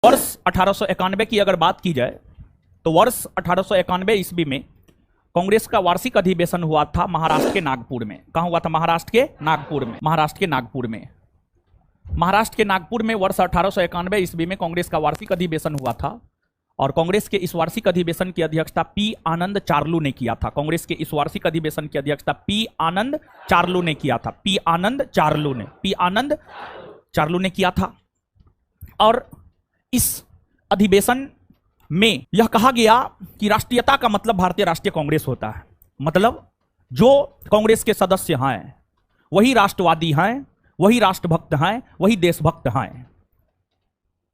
वर्ष 1891 की अगर बात की जाए तो वर्ष 1891 ईस्वी में कांग्रेस का वार्षिक अधिवेशन हुआ था महाराष्ट्र के नागपुर में। कहां हुआ था? महाराष्ट्र के नागपुर में। महाराष्ट्र के नागपुर में वर्ष 1891 ईस्वी में कांग्रेस का वार्षिक अधिवेशन हुआ था और कांग्रेस के इस वार्षिक अधिवेशन की अध्यक्षता पी आनंद चार्लू ने किया था। कांग्रेस के इस वार्षिक अधिवेशन की अध्यक्षता पी आनंद चार्लू ने किया था। पी आनंद चार्लू ने किया था। और इस अधिवेशन में यह कहा गया कि राष्ट्रीयता का मतलब भारतीय राष्ट्रीय कांग्रेस होता है। मतलब जो कांग्रेस के सदस्य हैं वही राष्ट्रवादी हैं, वही राष्ट्रभक्त हैं, वही देशभक्त हैं।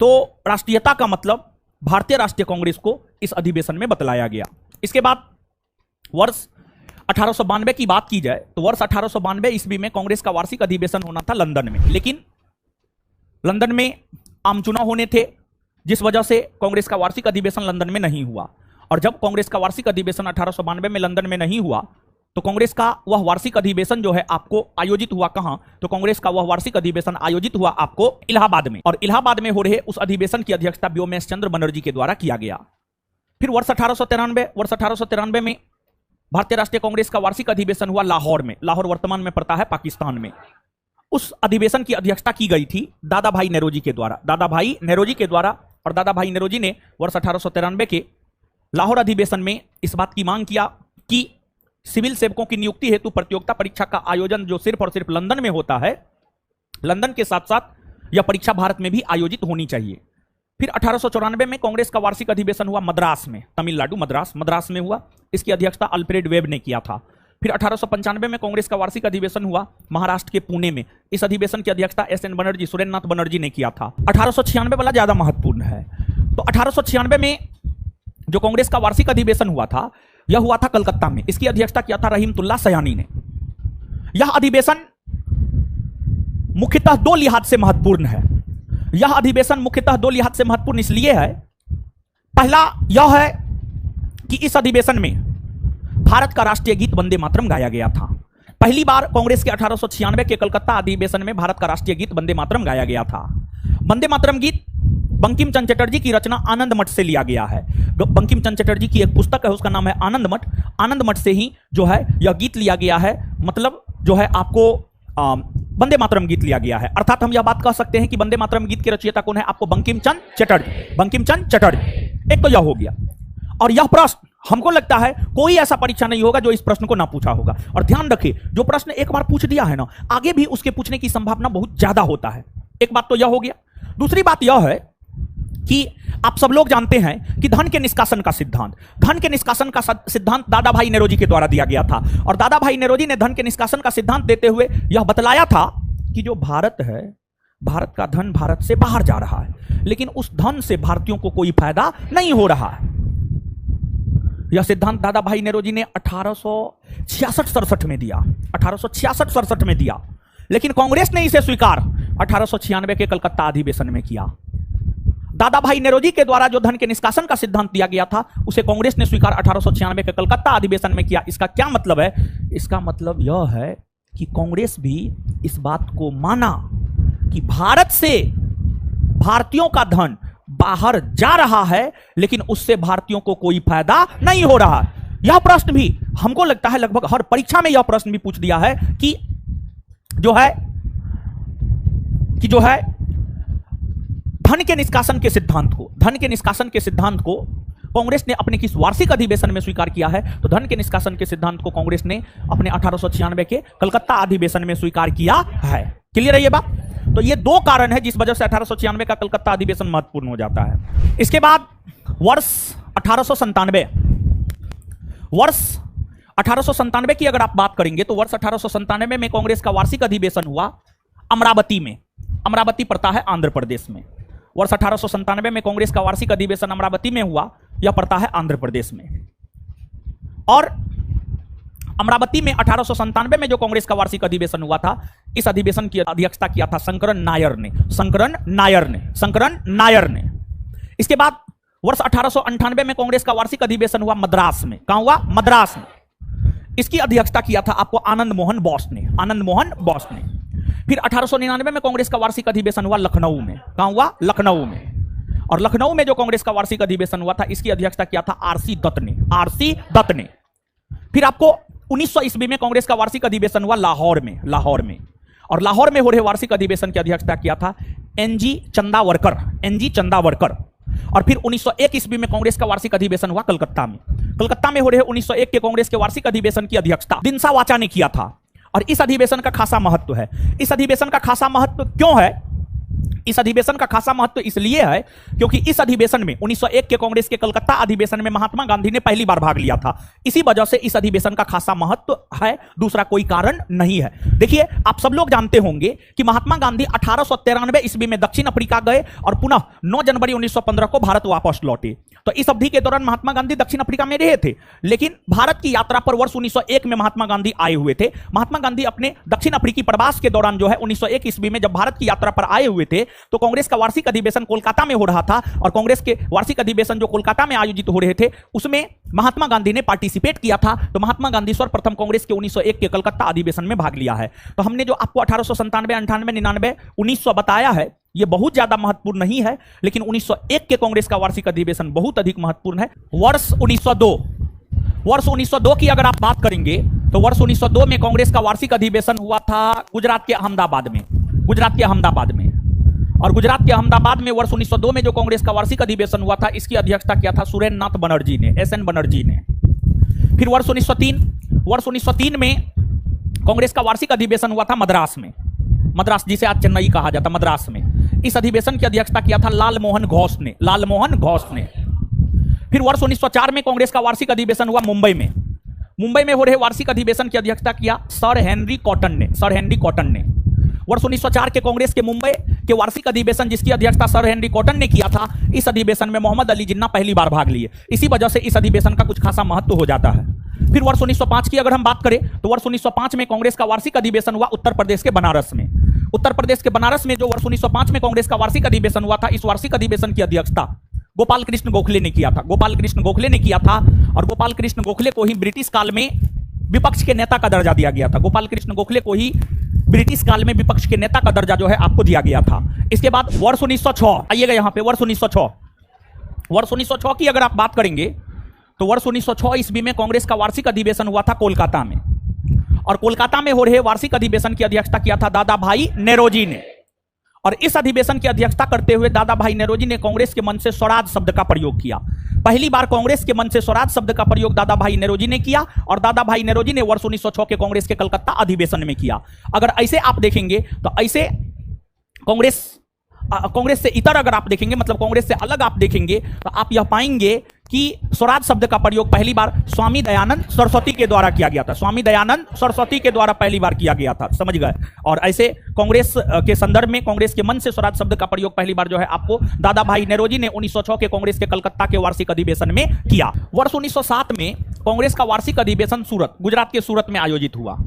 तो राष्ट्रीयता का मतलब भारतीय राष्ट्रीय कांग्रेस को इस अधिवेशन में बतलाया गया। इसके बाद वर्ष 1892 की बात की जाए तो वर्ष 1892 ईस्वी में कांग्रेस का वार्षिक अधिवेशन होना था लंदन में, लेकिन लंदन में आम चुनाव होने थे जिस वजह से कांग्रेस का वार्षिक अधिवेशन लंदन में नहीं हुआ। और जब कांग्रेस का वार्षिक अधिवेशन 1892 में लंदन में नहीं हुआ तो कांग्रेस का वह वार्षिक अधिवेशन जो है आपको आयोजित हुआ कहां? तो कांग्रेस का वह वार्षिक अधिवेशन आयोजित हुआ आपको इलाहाबाद में। और इलाहाबाद में हो रहे उस अधिवेशन की अध्यक्षता व्योमेश चंद्र बनर्जी के द्वारा किया गया। फिर वर्ष 1893 में भारतीय राष्ट्रीय कांग्रेस का वार्षिक अधिवेशन हुआ लाहौर में। लाहौर वर्तमान में पड़ता है पाकिस्तान में। उस अधिवेशन की अध्यक्षता की गई थी दादा भाई नेरोजी के द्वारा। और दादा भाई नेरोजी ने वर्ष 1893 के लाहौर अधिवेशन में इस बात की मांग किया कि सिविल सेवकों की नियुक्ति हेतु प्रतियोगिता परीक्षा का आयोजन जो सिर्फ और सिर्फ लंदन में होता है, लंदन के साथ साथ यह परीक्षा भारत में भी आयोजित होनी चाहिए। फिर 1894 में कांग्रेस का वार्षिक अधिवेशन हुआ मद्रास में, तमिलनाडु मद्रास में हुआ। इसकी अध्यक्षता अल्फ्रेड वेब ने किया था। फिर 1895 में कांग्रेस का वार्षिक अधिवेशन हुआ महाराष्ट्र के पुणे में। इस अधिवेशन की अध्यक्षता एस.एन. बनर्जी, सुरेंद्रनाथ बनर्जी ने किया था। 1896 वाला ज्यादा महत्वपूर्ण है। तो 1896 में जो कांग्रेस का वार्षिक अधिवेशन हुआ था यह हुआ था कलकत्ता में। इसकी अध्यक्षता किया था रहीमतुल्लाह सयानी ने। यह अधिवेशन मुख्यतः दो लिहाज से महत्वपूर्ण है। यह अधिवेशन मुख्यतः दो लिहाज से महत्वपूर्ण इसलिए है, पहला यह है कि इस अधिवेशन में भारत का राष्ट्रीय गीत वंदे मातरम गाया गया था। पहली बार कांग्रेस के 1896 के कलकत्ता अधिवेशन में भारत का राष्ट्रीय गीत वंदे मातरम गाया गया था। वंदे मातरम गीत बंकिम चंद्र चटर्जी की रचना आनंद मठ से लिया गया है। बंकिम चंद्र चटर्जी की एक पुस्तक है, उसका नाम है आनंद मठ। आनंद मठ से ही जो है यह गीत लिया गया है। मतलब जो है आपको वंदे मातरम गीत लिया गया है। अर्थात हम यह बात कह सकते हैं कि वंदे मातरम गीत के रचयिता कौन है? आपको बंकिम चंद्र चटर्जी। एक तो यह हो गया। और यह प्रश्न हमको लगता है कोई ऐसा परीक्षा नहीं होगा जो इस प्रश्न को ना पूछा होगा। और ध्यान रखिए, जो प्रश्न एक बार पूछ दिया है ना, आगे भी उसके पूछने की संभावना बहुत ज्यादा होता है। एक बात तो यह हो गया। दूसरी बात यह है कि आप सब लोग जानते हैं कि धन के निष्कासन का सिद्धांत दादा भाई नेरोजी के द्वारा दिया गया था। और दादा भाई नेरोजी ने धन के निष्कासन का सिद्धांत देते हुए यह बतलाया था कि जो भारत है, भारत का धन भारत से बाहर जा रहा है, लेकिन उस धन से भारतीयों को कोई फायदा नहीं हो रहा है। यह सिद्धांत दादा भाई नेरोजी ने 1866-67 में दिया। लेकिन कांग्रेस ने इसे स्वीकार 1896 के कलकत्ता अधिवेशन में किया। दादा भाई नेरोजी के द्वारा जो धन के निष्कासन का सिद्धांत दिया गया था उसे कांग्रेस ने स्वीकार 1896 के कलकत्ता अधिवेशन में किया। इसका क्या मतलब है? इसका मतलब यह है कि कांग्रेस भी इस बात को माना कि भारत से भारतीयों का धन बाहर जा रहा है, लेकिन उससे भारतीयों को कोई फायदा नहीं हो रहा। यह प्रश्न भी हमको लगता है लगभग हर परीक्षा में यह प्रश्न भी पूछ दिया है कि जो है धन के निष्कासन के सिद्धांत को कांग्रेस ने अपने किस वार्षिक अधिवेशन में स्वीकार किया है? तो धन के निष्कासन के सिद्धांत को कांग्रेस ने अपने 1896 के कलकत्ता अधिवेशन में स्वीकार किया है। क्लियर है ये बात? तो ये दो कारण है जिस वजह से 1896 का कलकत्ता अधिवेशन महत्वपूर्ण हो जाता है। इसके बाद वर्ष 1897 की अगर आप बात करेंगे तो वर्ष 1897 में कांग्रेस का वार्षिक अधिवेशन हुआ अमरावती में। अमरावती पड़ता है आंध्र प्रदेश में। वर्ष 1897 में कांग्रेस का वार्षिक अधिवेशन अमरावती में हुआ, यह पड़ता है आंध्र प्रदेश में। और अमरावती में 1897 में जो कांग्रेस का वार्षिक अधिवेशन हुआ था, इस अधिवेशन की अध्यक्षता किया था शंकरन नायर ने। इसके बाद वर्ष 1898 में कांग्रेस का वार्षिक अधिवेशन हुआ मद्रास में। कहां हुआ? मद्रास में। इसकी अध्यक्षता किया था आपको आनंद मोहन बोस ने। फिर 1899 में कांग्रेस का वार्षिक अधिवेशन हुआ लखनऊ में। कहां हुआ? लखनऊ में। और लखनऊ में जो कांग्रेस का वार्षिक अधिवेशन हुआ था, इसकी अध्यक्षता किया था आरसी दत्त ने, आरसी दत्त ने। फिर आपको 1900 ईस्वी में कांग्रेस का वार्षिक अधिवेशन हुआ लाहौर में, लाहौर में। और लाहौर में हो रहे वार्षिक अधिवेशन की अध्यक्षता किया था एनजी चंदावरकर, एनजी चंदावरकर। और फिर 1901 ईस्वी में कांग्रेस का वार्षिक अधिवेशन हुआ कलकत्ता में। कलकत्ता में हो रहे 1901 के कांग्रेस के वार्षिक अधिवेशन की अध्यक्षता दिनसा वाचा ने किया था। और इस अधिवेशन का खासा महत्व है। इस अधिवेशन का खासा महत्व क्यों है? इस अधिवेशन का खासा महत्व इसलिए है क्योंकि इस अधिवेशन में 1901 के कांग्रेस के कलकत्ता अधिवेशन में महात्मा गांधी ने पहली बार भाग लिया था। इसी वजह से इस अधिवेशन का खासा महत्व है, दूसरा कोई कारण नहीं है। देखिए, आप सब लोग जानते होंगे कि महात्मा गांधी 1893 ईस्वी में दक्षिण अफ्रीका गए और पुनः 9 जनवरी 1915 को भारत वापस लौटे। तो इस अवधि के दौरान महात्मा गांधी दक्षिण अफ्रीका में रहे थे, लेकिन भारत की यात्रा पर वर्ष 1901 में महात्मा गांधी आए हुए थे। महात्मा गांधी अपने दक्षिण अफ्रीकी प्रवास के दौरान जो है 1901 ईस्वी में जब भारत की यात्रा पर आए हुए थे, तो कांग्रेस का वार्षिक अधिवेशन कोलकाता में हो रहा था। और कांग्रेस के वार्षिक अधिवेशन जो कोलकाता में आयोजित हो रहे थे, उसमें महात्मा गांधी ने पार्टिसिपेट किया था। तो महात्मा गांधी सर्वप्रथम कांग्रेस के 1901 के कलकत्ता अधिवेशन में भाग लिया है। तो हमने जो आपको 1897, 98, 99, 1900 बताया है, ये बहुत ज्यादा महत्वपूर्ण नहीं है, लेकिन 1901 के कांग्रेस का वार्षिक अधिवेशन बहुत अधिक महत्वपूर्ण है। वर्ष 1902 की अगर आप बात करेंगे तो वर्ष 1902 में कांग्रेस का वार्षिक अधिवेशन हुआ था गुजरात के अहमदाबाद में, गुजरात के अहमदाबाद में। और गुजरात के अहमदाबाद में वर्ष 1902 में जो कांग्रेस का वार्षिक अधिवेशन हुआ था, इसकी अध्यक्षता किया था सुरेंद्र नाथ बनर्जी ने, एसएन बनर्जी ने। फिर वर्ष 1903 में कांग्रेस का वार्षिक अधिवेशन हुआ था मद्रास में, मद्रास जिसे आज चेन्नई कहा जाता, मद्रास में। इस अधिवेशन की अध्यक्षता किया था लालमोहन घोष ने, लालमोहन घोष ने। फिर वर्ष 1904 में कांग्रेस का वार्षिक अधिवेशन हुआ मुंबई में। मुंबई में हो रहे वार्षिक अधिवेशन की अध्यक्षता किया सर हेनरी कॉटन ने, सर हेनरी कॉटन ने। वर्ष 1904 के कांग्रेस के मुंबई के वार्षिक अधिवेशन जिसकी अध्यक्षता सर हेनरी कॉटन ने किया था, इस अधिवेशन में मोहम्मद अली जिन्ना पहली बार भाग लिए। इसी वजह से इस अधिवेशन का कुछ खासा महत्व हो जाता है। फिर वर्ष 1905 की अगर हम बात करें तो वर्ष 1905 में कांग्रेस का वार्षिक अधिवेशन हुआ उत्तर प्रदेश के बनारस में। उत्तर प्रदेश के बनारस में जो वर्ष 1905 में कांग्रेस का वार्षिक अधिवेशन हुआ था, इस वार्षिक अधिवेशन की अध्यक्षता गोपाल कृष्ण गोखले ने किया था, गोपाल कृष्ण गोखले ने किया था। और गोपाल कृष्ण गोखले को ही ब्रिटिश काल में विपक्ष के नेता का दर्जा दिया गया था। गोपाल कृष्ण गोखले को ही ब्रिटिश काल में विपक्ष के नेता का दर्जा जो है आपको दिया गया था। इसके बाद वर्ष 1906, आइएगा यहां पे, वर्ष 1906 की अगर आप बात करेंगे तो वर्ष 1906 ईस्वी में कांग्रेस का वार्षिक अधिवेशन हुआ था कोलकाता में। और कोलकाता में हो रहे वार्षिक अधिवेशन की अध्यक्षता किया था दादा भाई नेरोजी ने। और इस अधिवेशन की अध्यक्षता करते हुए दादा भाई नेरोजी ने कांग्रेस के मन से स्वराज शब्द का प्रयोग किया। पहली बार कांग्रेस के मन से स्वराज शब्द का प्रयोग दादा भाई नेरोजी ने किया। और दादा भाई नेरोजी ने वर्ष 1906 के कांग्रेस के कलकत्ता अधिवेशन में किया। अगर ऐसे आप देखेंगे तो ऐसे कांग्रेस से इतर अगर आप देखेंगे, मतलब कांग्रेस से अलग आप देखेंगे, तो आप यह पाएंगे कि स्वराज शब्द का प्रयोग पहली बार स्वामी दयानंद सरस्वती के द्वारा किया गया था। स्वामी दयानंद सरस्वती के द्वारा पहली बार किया गया था, समझ गए। और ऐसे कांग्रेस के संदर्भ में कांग्रेस के मन से स्वराज शब्द का प्रयोग पहली बार जो है आपको दादा भाई नेरोजी ने 1906 के कांग्रेस के कलकत्ता के वार्षिक अधिवेशन में किया। वर्ष 1907 में कांग्रेस का वार्षिक अधिवेशन सूरत, गुजरात के सूरत में आयोजित हुआ।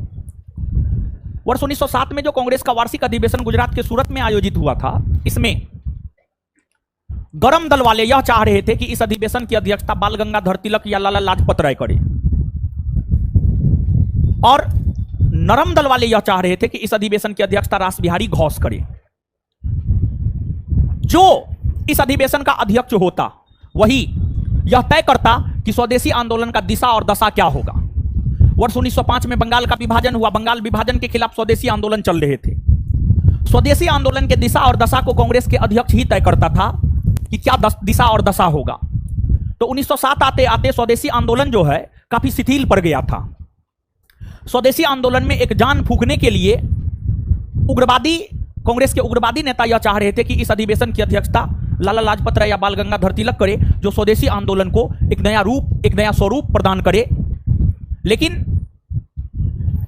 वर्ष 1907 में जो कांग्रेस का वार्षिक अधिवेशन गुजरात के सूरत में आयोजित हुआ था, इसमें गरम दल वाले यह चाह रहे थे कि इस अधिवेशन की अध्यक्षता बाल गंगाधर तिलक या लाला लाजपत राय करे, और नरम दल वाले यह चाह रहे थे कि इस अधिवेशन की अध्यक्षता रासबिहारी घोष करे। जो इस अधिवेशन का अध्यक्ष होता वही यह तय करता कि स्वदेशी आंदोलन का दिशा और दशा क्या होगा। वर्ष 1905 में बंगाल का विभाजन हुआ। बंगाल विभाजन के खिलाफ स्वदेशी आंदोलन चल रहे थे। स्वदेशी आंदोलन के दिशा और दशा को कांग्रेस के अध्यक्ष ही तय करता था कि क्या दिशा और दशा होगा। तो 1907 आते आते स्वदेशी आंदोलन जो है काफी शिथिल पड़ गया था। स्वदेशी आंदोलन में एक जान फूंकने के लिए उग्रवादी, कांग्रेस के उग्रवादी नेता यह चाह रहे थे कि इस अधिवेशन की अध्यक्षता लाला लाजपत राय या बाल गंगाधर तिलक करे, जो स्वदेशी आंदोलन को एक नया रूप, एक नया स्वरूप प्रदान करे। लेकिन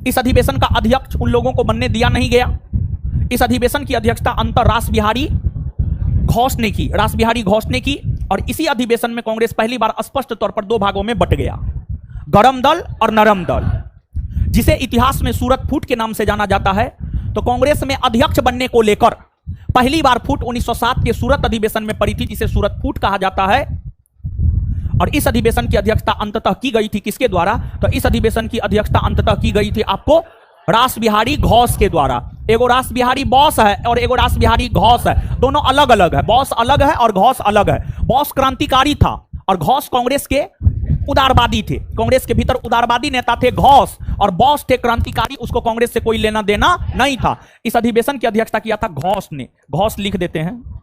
इस अधिवेशन का अध्यक्ष उन लोगों को बनने दिया नहीं गया। इस अधिवेशन की अध्यक्षता अंतर रासबिहारी घोष ने की, रासबिहारी घोष ने की। और इसी अधिवेशन में कांग्रेस पहली बार स्पष्ट तौर पर दो भागों में बट गया, गरम दल और नरम दल, जिसे इतिहास में सूरत फूट के नाम से जाना जाता है। तो कांग्रेस में अध्यक्ष बनने को लेकर पहली बार फूट 1907 के सूरत अधिवेशन में पड़ी थी, जिसे सूरत फूट कहा जाता है। और इस अधिवेशन की अध्यक्षता अंततः की गई थी किसके द्वारा? तो इस अधिवेशन की अध्यक्षता अंततः की गई थी आपको रासबिहारी घोष के द्वारा। एगो रास बिहारी बॉस है और एगो रास बिहारी घोष है, दोनों अलग अलग है। बॉस अलग है और घोष अलग है। बॉस क्रांतिकारी था और घोष कांग्रेस के उदारवादी थे। कांग्रेस के भीतर उदारवादी नेता थे घोष, और बॉस थे क्रांतिकारी, उसको कांग्रेस से कोई लेना देना नहीं था। इस अधिवेशन की अध्यक्षता किया था घोष ने। घोष लिख देते हैं,